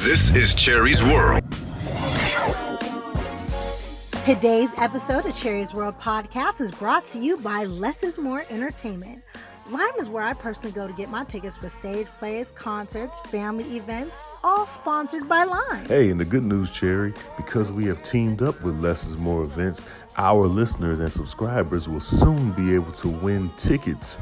This is Cherie's World. Today's episode of Cherie's World podcast is brought to you by Less is More Entertainment. Lime is where I personally go to get my tickets for stage plays, concerts, family events, all sponsored by Lime. Hey, and the good news, Cherie, because we have teamed up with Less is More events, our listeners and subscribers will soon be able to win tickets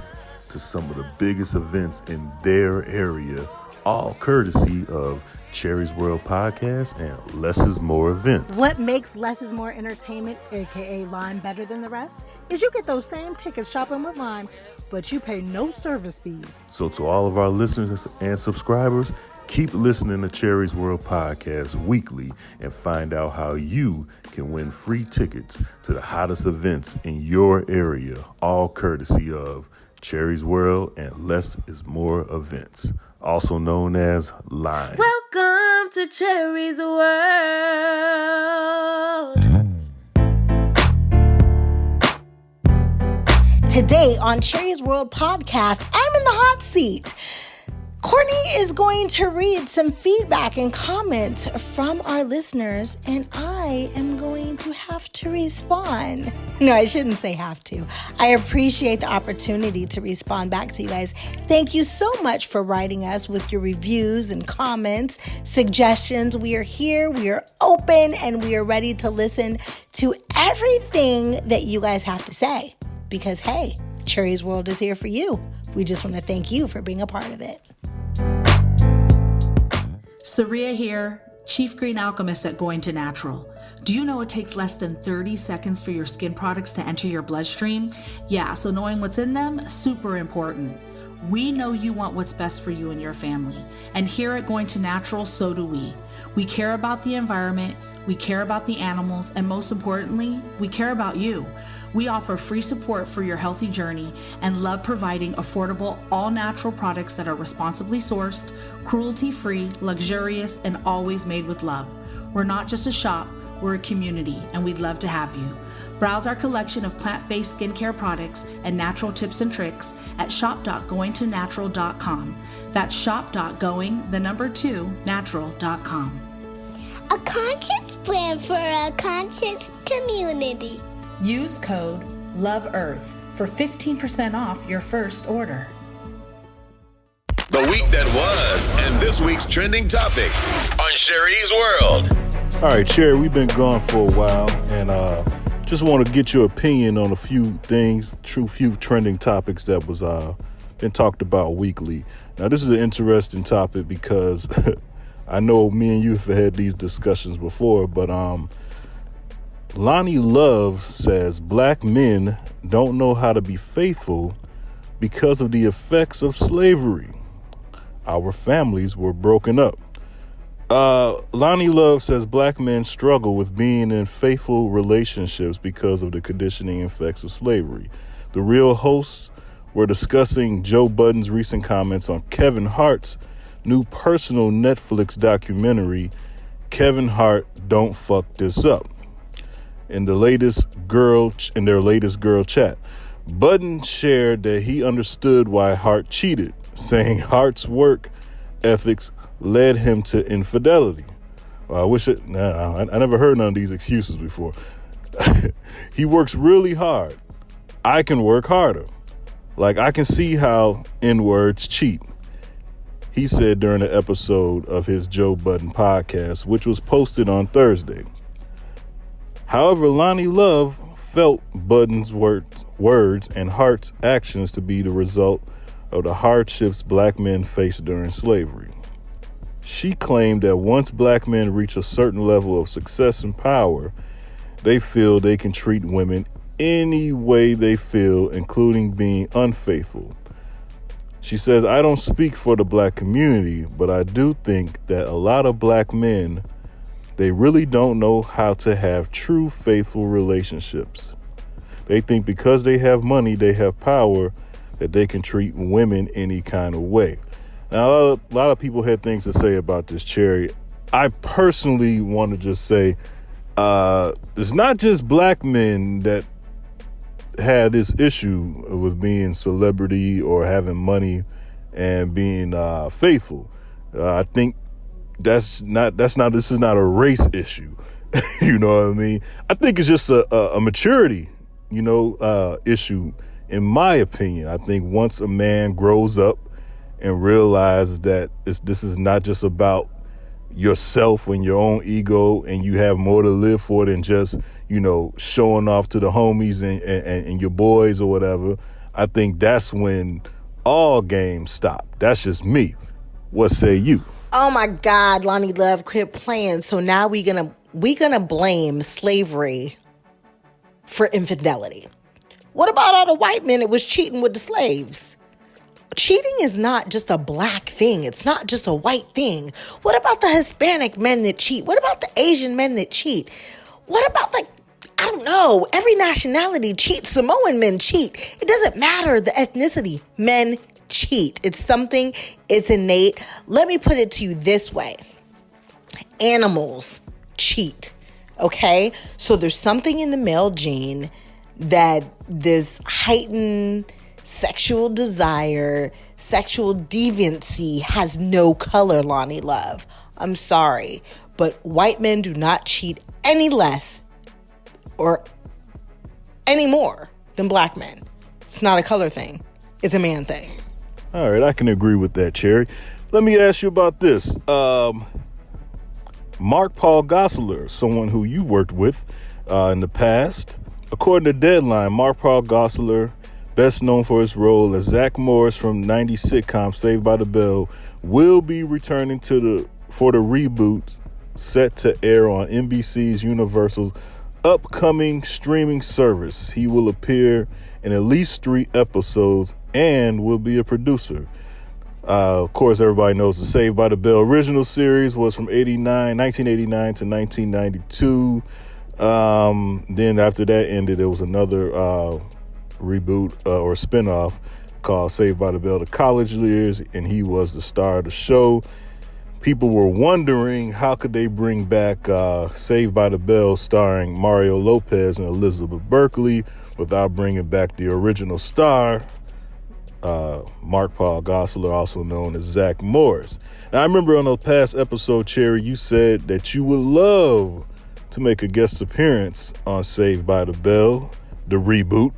to some of the biggest events in their area, all courtesy of Cherie's World Podcast and Less is More events. What makes Less is More Entertainment, aka Lime, better than the rest is you get those same tickets shopping with Lime, but you pay no service fees. So to all of our listeners and subscribers, keep listening to Cherie's World Podcast weekly and find out how you can win free tickets to the hottest events in your area, all courtesy of Cherie's World and Less is More events, also known as Lime. Welcome to Cherie's World. Today on Cherie's World podcast, I'm in the hot seat. Courtney is going to read some feedback and comments from our listeners, and I am going to have to respond. No, I shouldn't say have to. I appreciate the opportunity to respond back to you guys. Thank you so much for writing us with your reviews and comments, suggestions. We are here, we are open, and we are ready to listen to everything that you guys have to say. Because, hey, Cherie's World is here for you. We just want to thank you for being a part of it. Cherie here, Chief Green Alchemist at Going to Natural. Do you know it takes less than 30 seconds for your skin products to enter your bloodstream? Yeah, so knowing what's in them, super important. We know you want what's best for you and your family. And here at Going to Natural, so do we. We care about the environment, we care about the animals, and most importantly, we care about you. We offer free support for your healthy journey and love providing affordable, all-natural products that are responsibly sourced, cruelty-free, luxurious, and always made with love. We're not just a shop, we're a community, and we'd love to have you. Browse our collection of plant-based skincare products and natural tips and tricks at shop.goingtonatural.com. That's shop.going2natural.com. A conscious brand for a conscious community. Use code LOVEEARTH for 15% off your first order. The week that was and this week's trending topics on Cherie's World. All right, Cherie, we've been gone for a while, and just want to get your opinion on a few things, few trending topics that was been talked about weekly. Now, this is an interesting topic because I know me and you have had these discussions before, but Loni Love says black men don't know how to be faithful because of the effects of slavery. Our families were broken up. Loni Love says black men struggle with being in faithful relationships because of the conditioning effects of slavery. The Real hosts were discussing Joe Budden's recent comments on Kevin Hart's new personal Netflix documentary, Kevin Hart Don't Fuck This Up. In their latest girl chat, Budden shared that he understood why Hart cheated, saying Hart's work ethics led him to infidelity. Well, I never heard none of these excuses before. He works really hard. I can work harder. Like, I can see how N-words cheat, he said during an episode of his Joe Budden podcast, which was posted on Thursday. However, Loni Love felt Budden's words and Hart's actions to be the result of the hardships black men faced during slavery. She claimed that once black men reach a certain level of success and power, they feel they can treat women any way they feel, including being unfaithful. She says, I don't speak for the black community, but I do think that a lot of black men, they really don't know how to have true faithful relationships. They think because they have money, they have power, that they can treat women any kind of way. Now, a lot of people had things to say about this, Cherie. I personally want to just say, it's not just black men that had this issue with being celebrity or having money and being faithful. I think this is not a race issue. You know what I mean? I think it's just a maturity, issue, in my opinion. I think once a man grows up and realizes that this is not just about yourself and your own ego, and you have more to live for than just, showing off to the homies and your boys or whatever, I think that's when all games stop. That's just me. What say you? Oh my God, Loni Love, quit playing. So now we gonna blame slavery for infidelity. What about all the white men that was cheating with the slaves? Cheating is not just a black thing. It's not just a white thing. What about the Hispanic men that cheat? What about the Asian men that cheat? What about I don't know, every nationality cheats. Samoan men cheat. It doesn't matter the ethnicity. Men cheat. It's innate. Let me put it to you this way. Animals cheat. Okay? So there's something in the male gene that this heightened sexual desire, sexual deviancy has no color, Loni Love. I'm sorry, but white men do not cheat any less or any more than black men. It's not a color thing. It's a man thing. All right, I can agree with that, Cherie. Let me ask you about this. Mark Paul Gosselaar, someone who you worked with in the past. According to Deadline, Mark Paul Gosselaar, best known for his role as Zach Morris from 90s sitcom Saved by the Bell, will be returning for the reboot set to air on NBC's Universal's upcoming streaming service. He will appear in at least 3 episodes and will be a producer. Of course, everybody knows the Saved by the Bell original series was from 1989 to 1992. Then after that ended, there was another reboot or spinoff called Saved by the Bell: The College Years, and he was the star of the show. People were wondering how could they bring back Saved by the Bell starring Mario Lopez and Elizabeth Berkley without bringing back the original star, Mark Paul Gosselaar, also known as Zach Morris. Now, I remember on a past episode, Cherie, you said that you would love to make a guest appearance on Saved by the Bell, the reboot.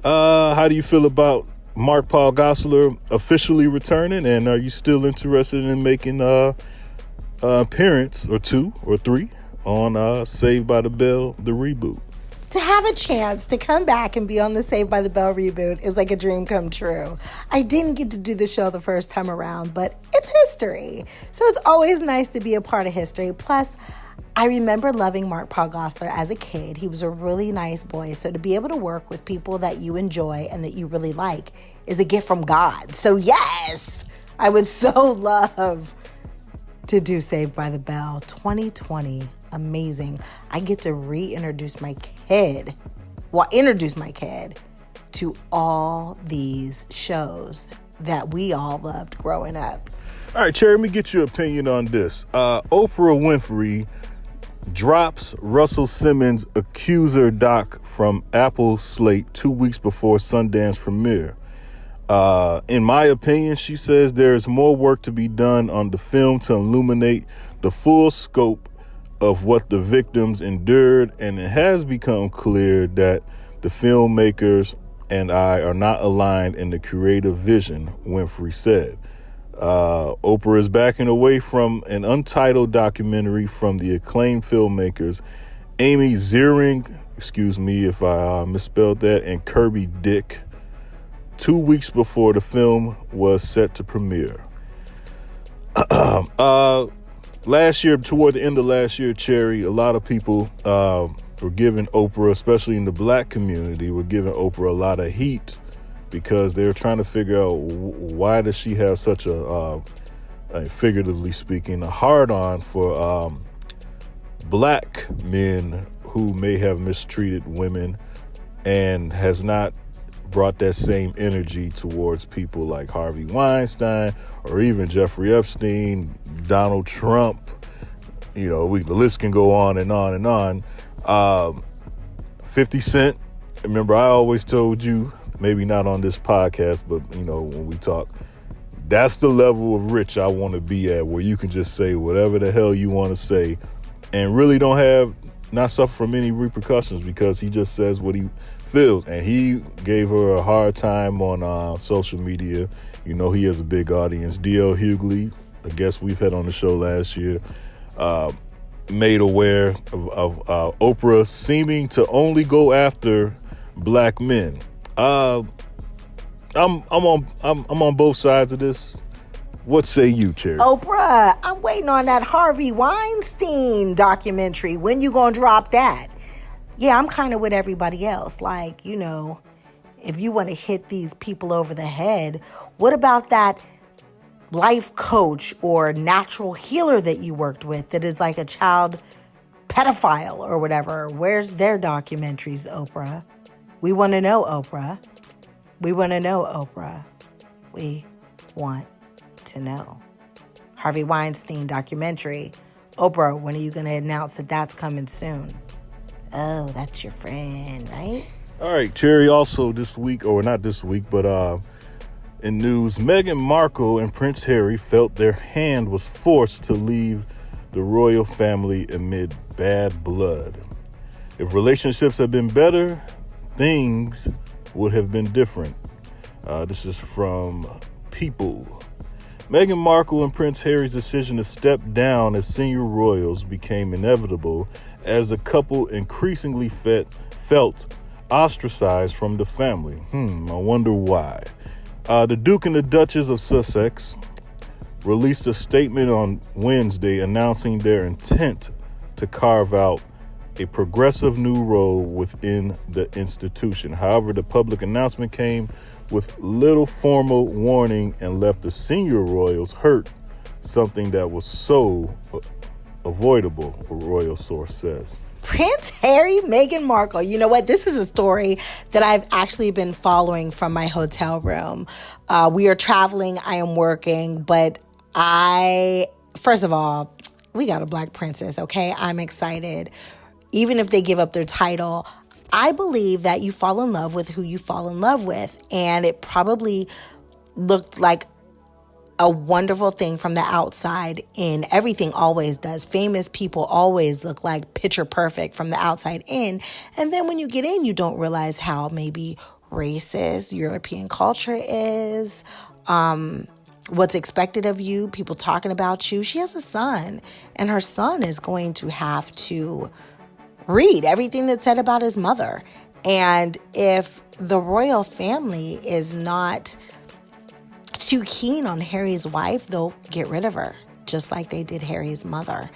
How do you feel about Mark Paul Gosselaar officially returning, and are you still interested in making an appearance or 2 or 3 on Saved by the Bell, the reboot? To have a chance to come back and be on the Saved by the Bell reboot is like a dream come true. I didn't get to do the show the first time around, but it's history. So it's always nice to be a part of history. Plus, I remember loving Mark Paul Gosselaar as a kid. He was a really nice boy. So to be able to work with people that you enjoy and that you really like is a gift from God. So yes, I would so love to do Saved by the Bell 2020. Amazing. I get to introduce my kid to all these shows that we all loved growing up. All right, Cherie, let me get your opinion on this. Oprah Winfrey drops Russell Simmons' accuser doc from Apple slate 2 weeks before Sundance premiere. In my opinion, she says there's more work to be done on the film to illuminate the full scope of what the victims endured, and it has become clear that the filmmakers and I are not aligned in the creative vision, Winfrey said. Oprah is backing away from an untitled documentary from the acclaimed filmmakers Amy Ziering, excuse me if I misspelled that, and Kirby Dick, 2 weeks before the film was set to premiere. Last year, toward the end of last year, Cherie, a lot of people were giving Oprah, especially in the black community, were giving Oprah a lot of heat because they were trying to figure out why does she have such a figuratively speaking, a hard-on for black men who may have mistreated women and has not brought that same energy towards people like Harvey Weinstein or even Jeffrey Epstein, Donald Trump. You know, the list can go on and on and on. 50 Cent, remember I always told you, maybe not on this podcast, but you know, when we talk, That's the level of rich I want to be at, where you can just say whatever the hell you want to say and really not suffer from any repercussions, because he just says what he feels. And he gave her a hard time on social media. You know, he has a big audience. D.L. Hughley, a guest we've had on the show last year, made aware of Oprah seeming to only go after black men. I'm on both sides of this. What say you, Cherie? Oprah, I'm waiting on that Harvey Weinstein documentary. When you gonna drop that? Yeah, I'm kind of with everybody else. Like, you know, if you want to hit these people over the head, what about that life coach or natural healer that you worked with that is like a child pedophile or whatever? Where's their documentaries, Oprah? We want to know, Oprah. We want to know, Oprah. We want to know. Harvey Weinstein documentary. Oprah, when are you going to announce that that's coming soon? Oh, that's your friend, right? All right, Cherie, also this week, or not this week, but in news, Meghan Markle and Prince Harry felt their hand was forced to leave the royal family amid bad blood. If relationships had been better, things would have been different. This is from People. Meghan Markle and Prince Harry's decision to step down as senior royals became inevitable as the couple increasingly felt ostracized from the family. I wonder why. The Duke and the Duchess of Sussex released a statement on Wednesday announcing their intent to carve out a progressive new role within the institution. However, the public announcement came with little formal warning and left the senior royals hurt, something that was so avoidable, a royal source says. Prince Harry, Meghan Markle. You know what? This is a story that I've actually been following from my hotel room. We are traveling. I am working. But first of all, we got a black princess, okay? I'm excited. Even if they give up their title, I believe that you fall in love with who you fall in love with. And it probably looked like a wonderful thing from the outside in. Everything always does. Famous people always look like picture perfect from the outside in. And then when you get in, you don't realize how maybe racist European culture is, what's expected of you, people talking about you. She has a son, and her son is going to have to read everything that's said about his mother. And if the royal family is not too keen on Harry's wife, they'll get rid of her, just like they did Harry's mother.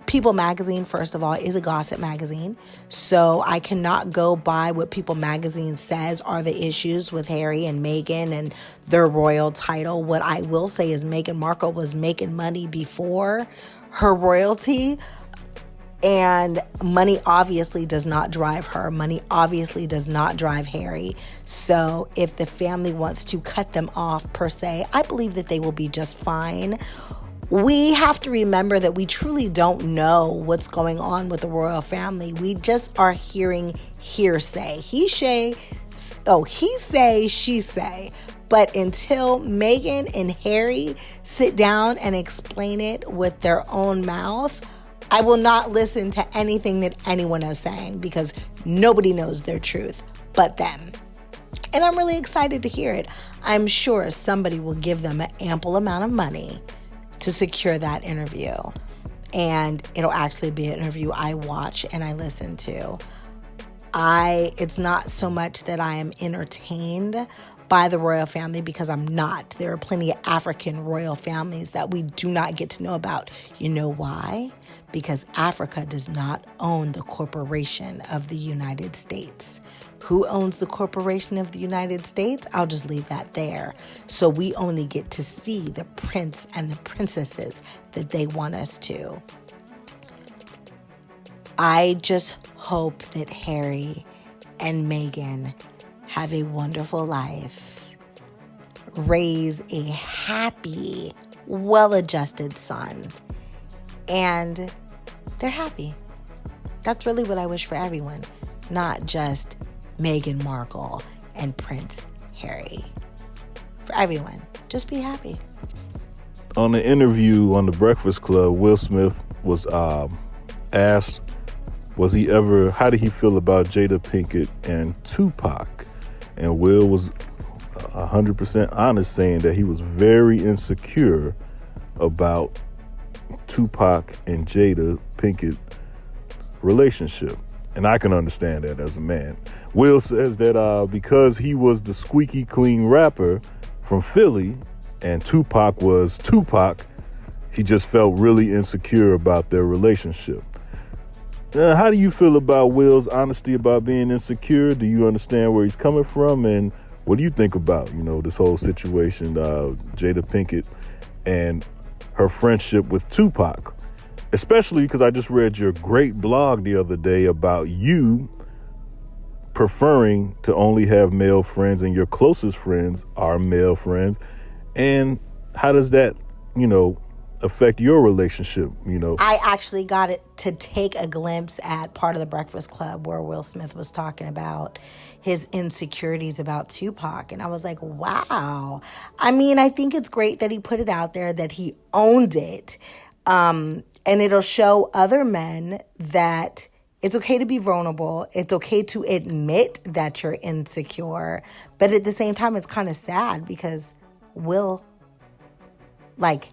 People magazine, first of all, is a gossip magazine. So I cannot go by what People magazine says are the issues with Harry and Meghan and their royal title. What I will say is Meghan Markle was making money before her royalty. And money obviously does not drive her. Money obviously does not drive Harry. So if the family wants to cut them off per se, I believe that they will be just fine. We have to remember that we truly don't know what's going on with the royal family. We just are hearing hearsay. He say, she say. But until Meghan and Harry sit down and explain it with their own mouth, I will not listen to anything that anyone is saying, because nobody knows their truth but them. And I'm really excited to hear it. I'm sure somebody will give them an ample amount of money to secure that interview. And it'll actually be an interview I watch and I listen to. It's not so much that I am entertained by the royal family, because I'm not. There are plenty of African royal families that we do not get to know about. You know why? Because Africa does not own the corporation of the United States. Who owns the corporation of the United States? I'll just leave that there. So we only get to see the prince and the princesses that they want us to. I just hope that Harry and Meghan have a wonderful life, raise a happy, well-adjusted son, and they're happy. That's really what I wish for everyone, not just Meghan Markle and Prince Harry. For everyone. Just be happy. On the interview on The Breakfast Club, Will Smith was asked, how did he feel about Jada Pinkett and Tupac? And Will was 100% honest, saying that he was very insecure about Tupac and Jada Pinkett relationship. And I can understand that as a man. Will says that because he was the squeaky clean rapper from Philly and Tupac was Tupac, he just felt really insecure about their relationship. How do you feel about Will's honesty about being insecure? Do you understand where he's coming from? And what do you think about, this whole situation, Jada Pinkett and her friendship with Tupac? Especially because I just read your great blog the other day about you preferring to only have male friends and your closest friends are male friends. And how does that, affect your relationship, I actually got it to take a glimpse at part of The Breakfast Club where Will Smith was talking about his insecurities about Tupac. And I was like, wow. I mean, I think it's great that he put it out there, that he owned it. And it'll show other men that it's okay to be vulnerable. It's okay to admit that you're insecure. But at the same time, it's kind of sad because Will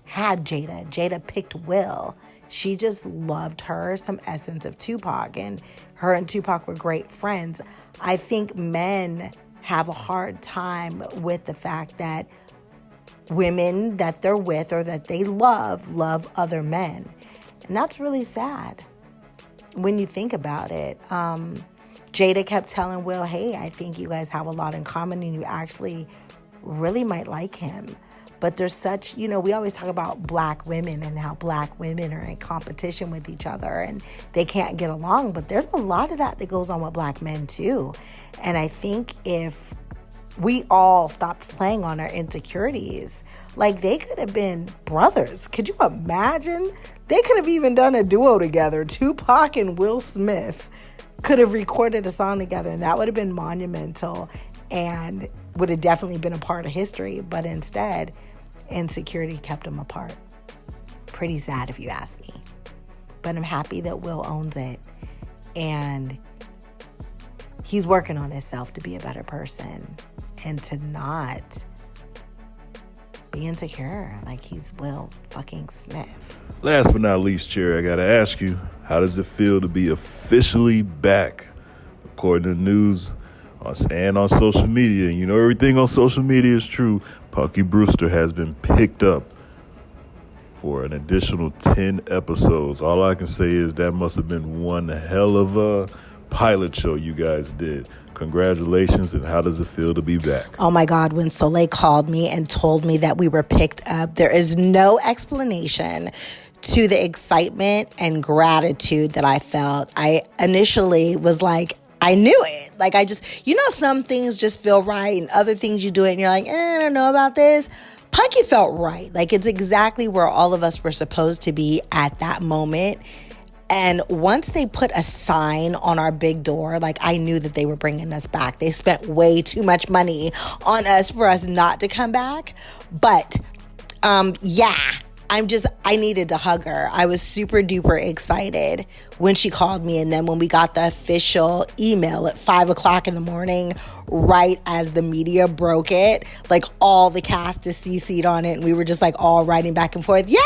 had Jada. Jada picked Will. She just loved her, some essence of Tupac, and her and Tupac were great friends. I think men have a hard time with the fact that women that they're with or that they love other men. And that's really sad when you think about it. Jada kept telling Will, hey, I think you guys have a lot in common and you actually really might like him. But there's such, we always talk about black women and how black women are in competition with each other and they can't get along. But there's a lot of that goes on with black men too. And I think if we all stopped playing on our insecurities, they could have been brothers. Could you imagine? They could have even done a duo together. Tupac and Will Smith could have recorded a song together, and that would have been monumental and would have definitely been a part of history. But instead, insecurity kept them apart. Pretty sad if you ask me. But I'm happy that Will owns it. And he's working on himself to be a better person and to not be insecure like he's Will fucking Smith. Last but not least, Cherie, I got to ask you, how does it feel to be officially back? According to news and on social media, everything on social media is true. Punky Brewster has been picked up for an additional 10 episodes. All I can say is that must have been one hell of a pilot show you guys did. Congratulations, and how does it feel to be back? Oh my God, when Soleil called me and told me that we were picked up, there is no explanation to the excitement and gratitude that I felt. I initially was like, I knew it. I just, some things just feel right and other things you do it and you're like, I don't know about this. Punky felt right. It's exactly where all of us were supposed to be at that moment. And once they put a sign on our big door, I knew that they were bringing us back. They spent way too much money on us for us not to come back. But, I needed to hug her. I was super duper excited when she called me. And then when we got the official email at 5:00 in the morning, right as the media broke it, all the cast is CC'd on it. And we were just all writing back and forth. Yeah,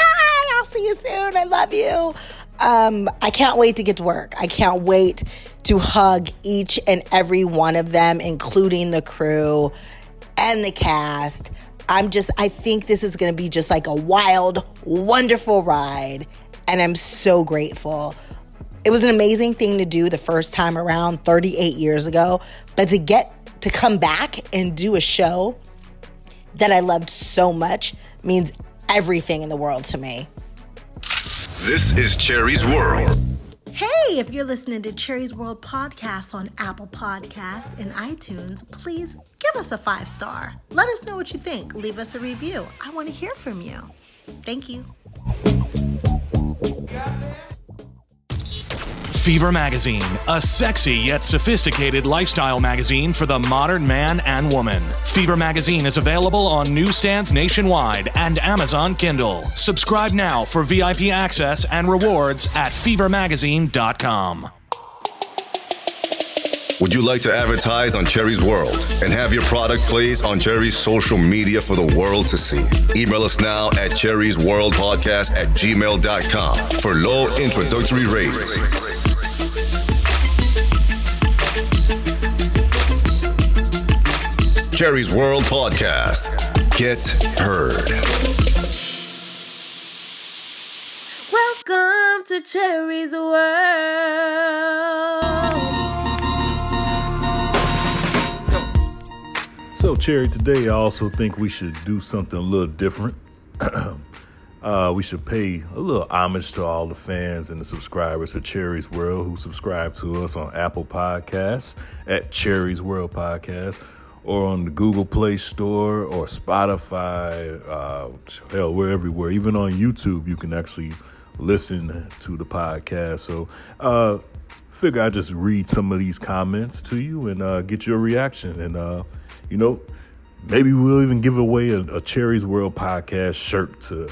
I'll see you soon. I love you. I can't wait to get to work. I can't wait to hug each and every one of them, including the crew and the cast. I think this is going to be just a wild, wonderful ride. And I'm so grateful. It was an amazing thing to do the first time around 38 years ago. But to get to come back and do a show that I loved so much means everything in the world to me. This is Cherie's World. Hey, if you're listening to Cherie's World podcast on Apple Podcast and iTunes, please give us a 5-star. Let us know what you think. Leave us a review. I want to hear from you. Thank you. Fever Magazine, a sexy yet sophisticated lifestyle magazine for the modern man and woman. Fever Magazine is available on newsstands nationwide and Amazon Kindle. Subscribe now for VIP access and rewards at fevermagazine.com. Would you like to advertise on Cherie's World and have your product placed on Cherie's social media for the world to see? Email us now at cheriesworldpodcast@gmail.com for low introductory rates. Cherie's World Podcast. Get heard. Welcome to Cherie's World. So, Cherie, today I also think we should do something a little different. We should pay a little homage to all the fans and the subscribers of Cherie's World who subscribe to us on Apple Podcasts at Cherie's World Podcast, or on the Google Play Store or Spotify. Hell, we're everywhere. Even on YouTube, you can actually listen to the podcast. So, figure I'd just read some of these comments to you and get your reaction. And, maybe we'll even give away a Cherie's World Podcast shirt to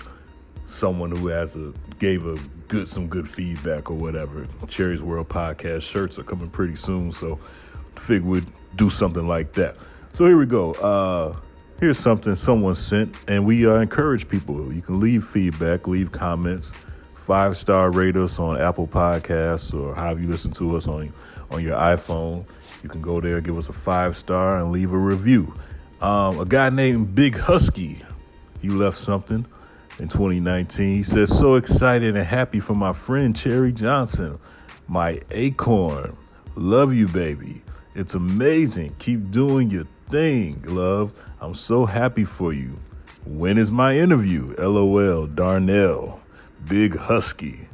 someone who gave some good feedback or whatever. Cherie's World Podcast shirts are coming pretty soon, so figure we'd do something like that. So here we go. Here's something someone sent, and we encourage people. You can leave feedback, leave comments, 5-star rate us on Apple Podcasts or however you listen to us on your iPhone. You can go there, give us a 5-star, and leave a review. A guy named Big Husky, he left something in 2019. He says, "So excited and happy for my friend Cherie Johnson, my acorn. Love you, baby. It's amazing. Keep doing your thing, love. I'm so happy for you. When is my interview? LOL, Darnell." Big Husky.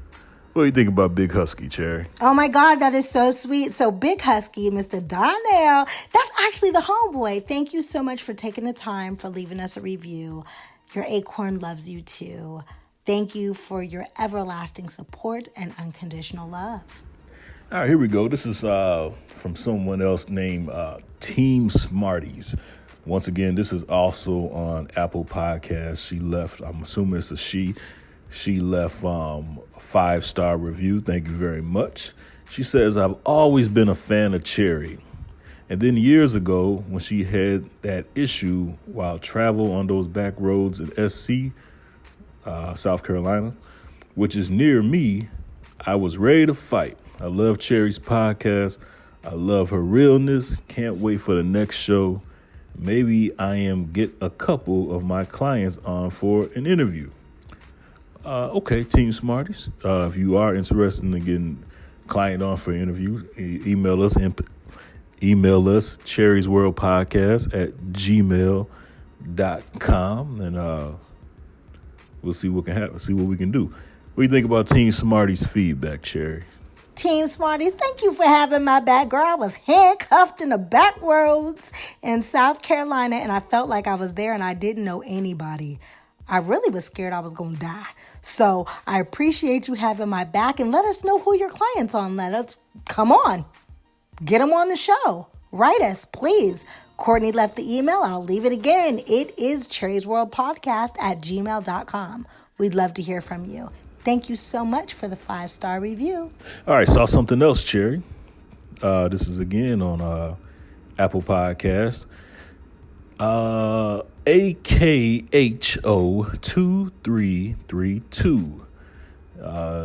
What do you think about Big Husky, Cherie? Oh my God, that is so sweet. So Big Husky, Mr. Donnell, that's actually the homeboy. Thank you so much for taking the time for leaving us a review. Your acorn loves you too. Thank you for your everlasting support and unconditional love. All right, here we go. This is from someone else named Team Smarties. Once again, this is also on Apple Podcasts. She left, I'm assuming it's a she. She left a 5-star review. Thank you very much. She says, "I've always been a fan of Cherie. And then years ago, when she had that issue while travel on those back roads in SC, South Carolina, which is near me, I was ready to fight. I love Cherie's podcast. I love her realness. Can't wait for the next show. Maybe get a couple of my clients on for an interview." Okay, Team Smarties. If you are interested in getting a client on for an interview, email us cheriesworldpodcast@gmail.com, and we'll see what can happen. See what we can do. What do you think about Team Smarties' feedback, Cherie? Team Smarties, thank you for having my back. Girl, I was handcuffed in the back roads in South Carolina, and I felt like I was there and I didn't know anybody. I really was scared I was going to die. So I appreciate you having my back, and let us know who your client's on. Come on, get them on the show. Write us, please. Courtney left the email. I'll leave it again. It is cheriesworldpodcast@gmail.com. We'd love to hear from you. Thank you so much for the 5-star review. All right, saw something else, Cherie. This is again on Apple Podcasts. AKHO2332.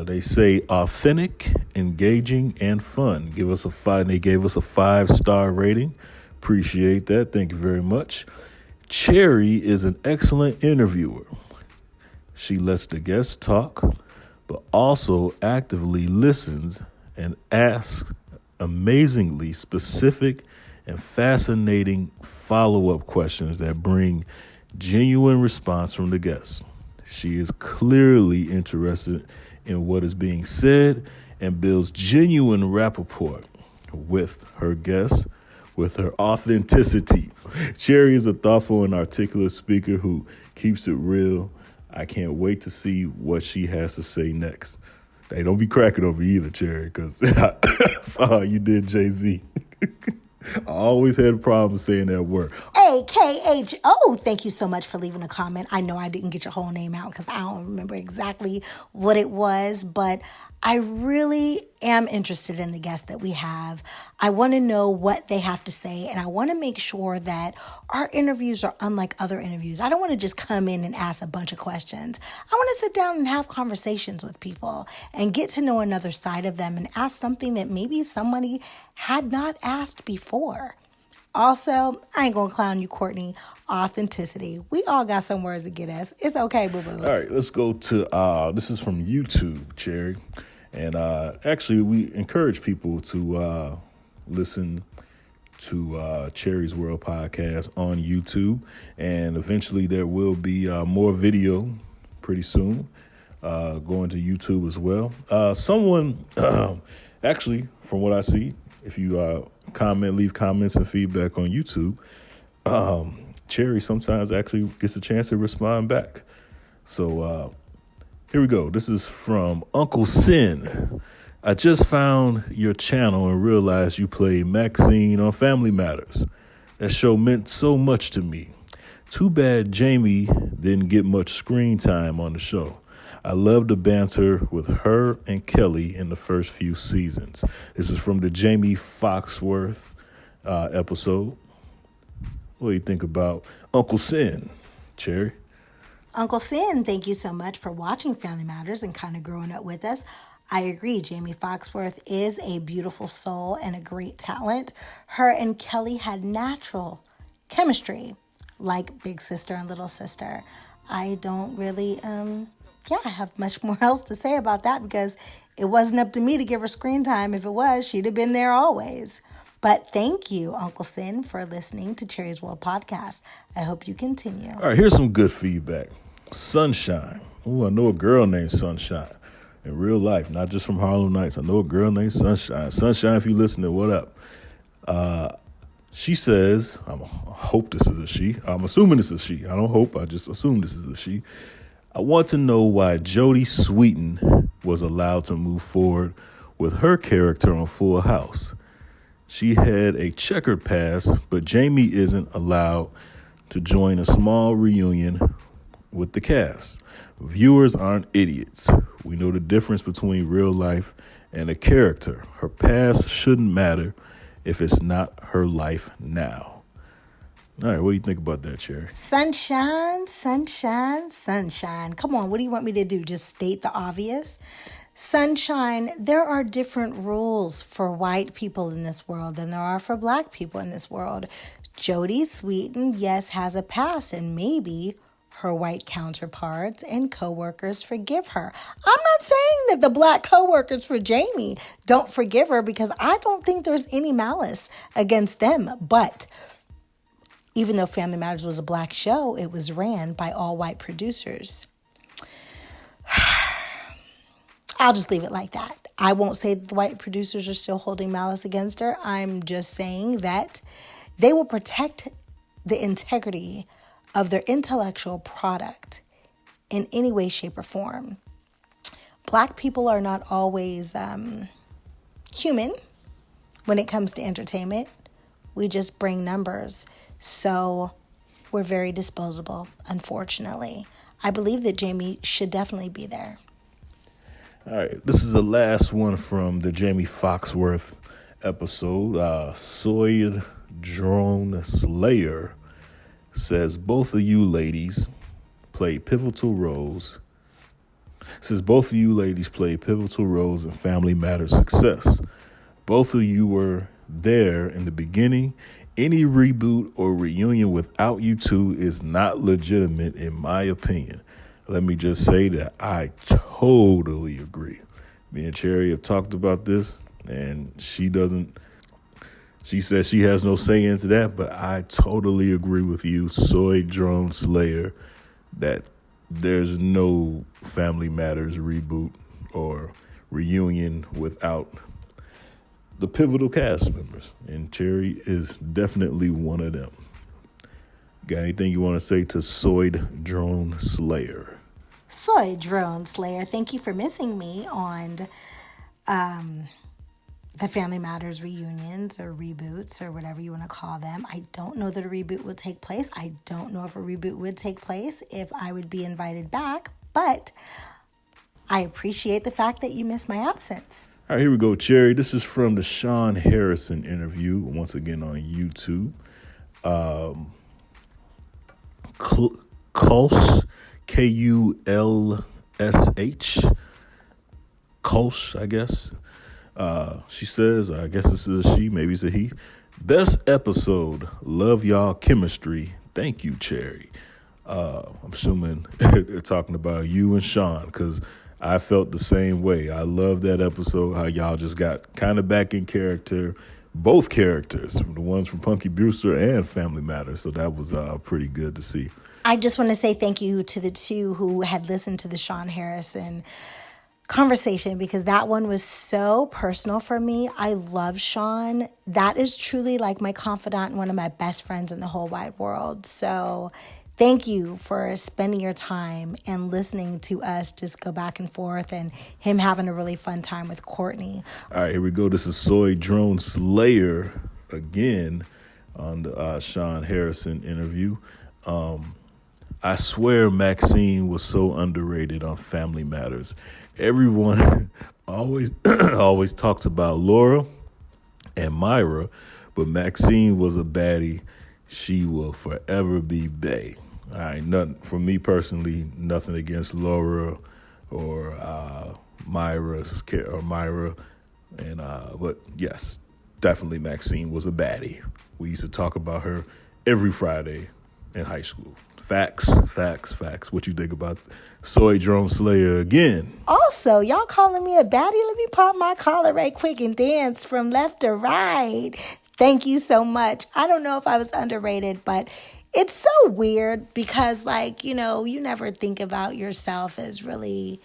They say authentic, engaging, and fun. They gave us a 5-star rating. Appreciate that. Thank you very much. Cherie is an excellent interviewer. She lets the guests talk, but also actively listens and asks amazingly specific and fascinating follow-up questions that bring genuine response from the guests. She is clearly interested in what is being said and builds genuine rapport with her guests with her authenticity. Cherie is a thoughtful and articulate speaker who keeps it real. I can't wait to see what she has to say next. Hey, don't be cracking over either, Cherie, because I saw how you did Jay-Z. I always had a problem saying that word. AKHO, thank you so much for leaving a comment. I know I didn't get your whole name out because I don't remember exactly what it was, but I really am interested in the guests that we have. I want to know what they have to say, and I want to make sure that our interviews are unlike other interviews. I don't want to just come in and ask a bunch of questions. I want to sit down and have conversations with people and get to know another side of them and ask something that maybe somebody had not asked before. Also, I ain't gonna clown you, Courtney. Authenticity. We all got some words to get us. It's okay, boo-boo. All right, let's go to, this is from YouTube, Cherie. And actually, we encourage people to listen to Cherie's World podcast on YouTube. And eventually there will be more video pretty soon going to YouTube as well. Someone, actually, from what I see, if you leave comments and feedback on YouTube, Cherie sometimes actually gets a chance to respond back. So here we go. This is from Uncle Sin. I just found your channel and realized you play Maxine on Family Matters. That show meant so much to me. Too bad Jamie didn't get much screen time on the show. I love the banter with her and Kelly in the first few seasons. This is from the Jamie Foxworth episode. What do you think about Uncle Sin, Cherie? Uncle Sin, thank you so much for watching Family Matters and kind of growing up with us. I agree. Jamie Foxworth is a beautiful soul and a great talent. Her and Kelly had natural chemistry, like big sister and little sister. I don't really, have much more else to say about that because it wasn't up to me to give her screen time. If it was, she'd have been there always. But thank you, Uncle Sin, for listening to Cherie's World podcast. I hope you continue. All right, here's some good feedback. Sunshine. Oh, I know a girl named Sunshine in real life, not just from Harlem Nights. I know a girl named Sunshine. Sunshine, if you listening, what up? She says, I hope this is a she. I'm assuming this is a she. I don't hope. I just assume this is a she. I want to know why Jodie Sweetin was allowed to move forward with her character on Full House. She had a checkered past, but Jamie isn't allowed to join a small reunion with the cast. Viewers aren't idiots. We know the difference between real life and a character. Her past shouldn't matter if it's not her life now. All right, what do you think about that, Cherie? Sunshine, sunshine, sunshine. Come on, what do you want me to do? Just state the obvious? Sunshine, there are different rules for white people in this world than there are for black people in this world. Jodie Sweetin, yes, has a past, and maybe her white counterparts and coworkers forgive her. I'm not saying that the black coworkers for Jamie don't forgive her because I don't think there's any malice against them. But even though Family Matters was a black show, it was ran by all white producers. I'll just leave it like that. I won't say that the white producers are still holding malice against her. I'm just saying that they will protect the integrity of their intellectual product in any way, shape, or form. Black people are not always human when it comes to entertainment. We just bring numbers. So we're very disposable, unfortunately. I believe that Jamie should definitely be there. All right, this is the last one from the Jamie Foxworth episode. Soy Drone Slayer says both of you ladies play pivotal roles. Says both of you ladies play pivotal roles in Family Matters success. Both of you were there in the beginning. Any reboot or reunion without you two is not legitimate, in my opinion. Let me just say that I totally agree. Me and Cherie have talked about this, and she says she has no say into that, but I totally agree with you, Soy Drone Slayer, that there's no Family Matters reboot or reunion without the pivotal cast members, and Cherie is definitely one of them. Got anything you want to say to Soy Drone Slayer? Soy Drone Slayer, thank you for missing me on the Family Matters reunions or reboots or whatever you want to call them. I don't know that a reboot would take place. I don't know if a reboot would take place if I would be invited back, but I appreciate the fact that you missed my absence. All right, here we go, Cherie. This is from the Sean Harrison interview, once again on YouTube. Kulsh, Kulsh, Kulsh, I guess. She says, I guess this is a she, maybe it's a he. Best episode, love y'all chemistry. Thank you, Cherie. I'm assuming they're talking about you and Sean, because I felt the same way. I love that episode, how y'all just got kind of back in character, both characters, the ones from Punky Brewster and Family Matters. So that was pretty good to see. I just want to say thank you to the two who had listened to the Sean Harrison conversation, because that one was so personal for me. I love Sean. That is truly like my confidant and one of my best friends in the whole wide world. So thank you for spending your time and listening to us just go back and forth, and him having a really fun time with Courtney. All right, here we go. This is Soy Drone Slayer again on the Sean Harrison interview. I swear Maxine was so underrated on Family Matters. Everyone always talks about Laura and Myra, but Maxine was a baddie. She will forever be bae. All right, nothing for me personally. Nothing against Laura or Myra, and but yes, definitely Maxine was a baddie. We used to talk about her every Friday in high school. Facts. What you think about Soy Drone Slayer again? Also, y'all calling me a baddie? Let me pop my collar right quick and dance from left to right. Thank you so much. I don't know if I was underrated, but it's so weird because, like, you know, you never think about yourself as really,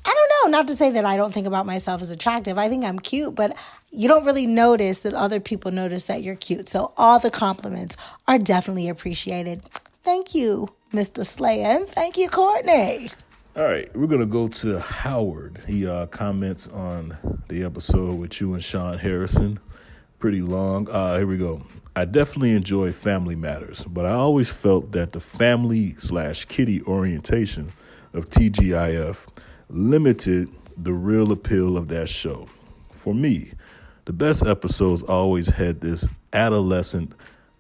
I don't know, not to say that I don't think about myself as attractive. I think I'm cute, but you don't really notice that other people notice that you're cute. So all the compliments are definitely appreciated. Thank you, Mr. Slayer, and thank you, Courtney. All right, we're going to go to Howard. He comments on the episode with you and Sean Harrison. Pretty long. Here we go. I definitely enjoy Family Matters, but I always felt that the family/kitty orientation of TGIF limited the real appeal of that show. For me, the best episodes always had this adolescent,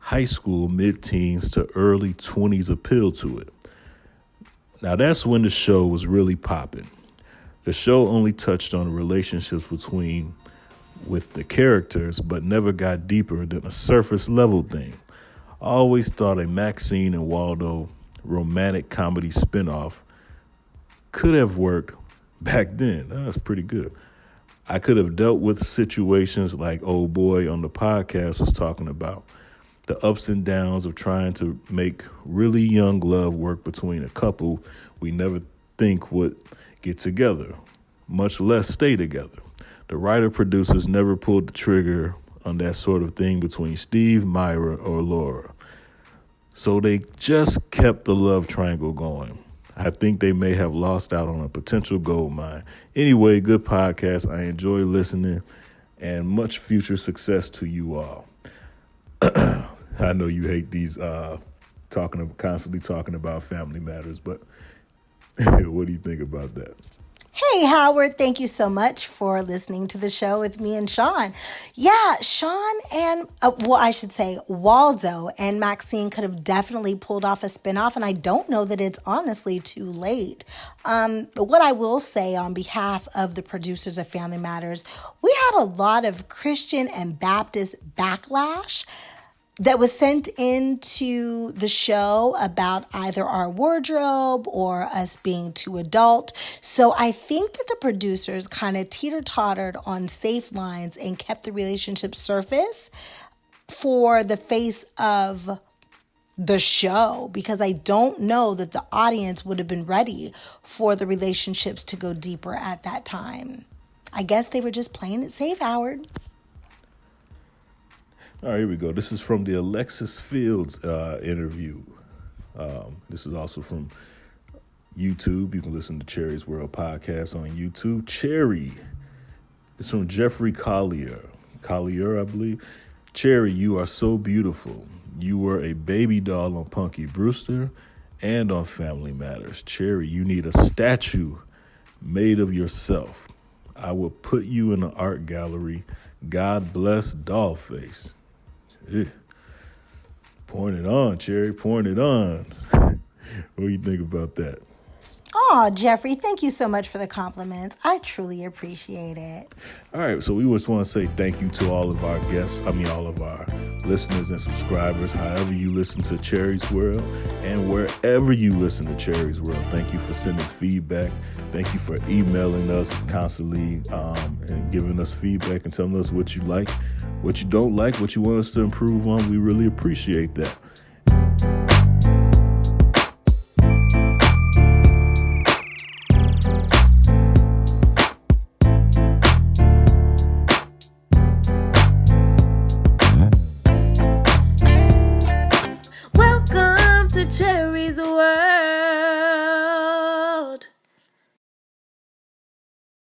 high school, mid-teens to early 20s appeal to it. Now that's when the show was really popping. The show only touched on the relationships with the characters, but never got deeper than a surface level thing. I always thought a Maxine and Waldo romantic comedy spinoff could have worked back then. That's pretty good. I could have dealt with situations like old boy on the podcast was talking about. The ups and downs of trying to make really young love work between a couple we never think would get together, much less stay together. The writer-producers never pulled the trigger on that sort of thing between Steve, Myra, or Laura. So they just kept the love triangle going. I think they may have lost out on a potential gold mine. Anyway, good podcast. I enjoy listening, and much future success to you all. I know you hate these constantly talking about Family Matters, but what do you think about that? Hey, Howard, thank you so much for listening to the show with me and Sean. Yeah, Sean and, I should say Waldo and Maxine could have definitely pulled off a spinoff, and I don't know that it's honestly too late. What I will say on behalf of the producers of Family Matters, we had a lot of Christian and Baptist backlash that was sent into the show about either our wardrobe or us being too adult. So I think that the producers kind of teeter-tottered on safe lines and kept the relationship surface for the face of the show, because I don't know that the audience would have been ready for the relationships to go deeper at that time. I guess they were just playing it safe, Howard. All right, here we go. This is from the Alexis Fields interview. This is also from YouTube. You can listen to Cherie's World Podcast on YouTube. Cherie. It's from Jeffrey Collier, I believe. Cherie, you are so beautiful. You were a baby doll on Punky Brewster and on Family Matters. Cherie, you need a statue made of yourself. I will put you in an art gallery. God bless Dollface. Pouring it on, Cherie, pouring it on. What do you think about that? Oh, Jeffrey, thank you so much for the compliments. I truly appreciate it. All right, so we just want to say thank you to all of our all of our listeners and subscribers, however you listen to Cherie's World and wherever you listen to Cherie's World. Thank you for sending feedback. Thank you for emailing us constantly and giving us feedback and telling us what you like, what you don't like, what you want us to improve on. We really appreciate that.